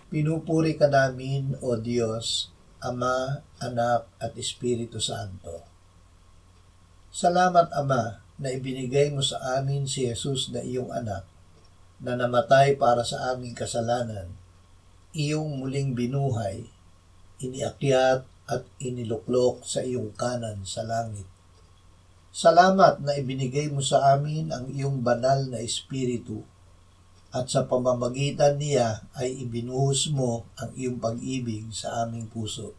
Pinupuri ka namin, O Diyos, Ama, Anak, at Espiritu Santo. Salamat, Ama, na ibinigay mo sa amin si Jesus na iyong anak, na namatay para sa aming kasalanan, iyong muling binuhay, iniakyat at iniluklok sa iyong kanan sa langit. Salamat na ibinigay mo sa amin ang iyong banal na Espiritu, at sa pamamagitan niya ay ibinuhos mo ang iyong pag-ibig sa aming puso.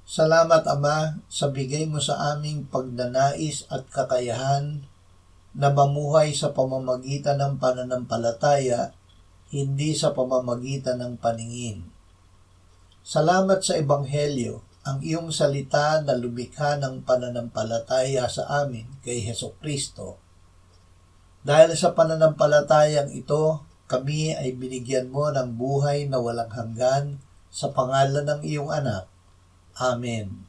Salamat, Ama, sa bigay mo sa aming pagnanais at kakayahan na mamuhay sa pamamagitan ng pananampalataya, hindi sa pamamagitan ng paningin. Salamat sa Ebanghelyo, ang iyong salita na lumikha ng pananampalataya sa amin kay Hesukristo. Dahil sa pananampalatayang ito, kami ay binigyan mo ng buhay na walang hanggan sa pangalan ng iyong anak. Amen.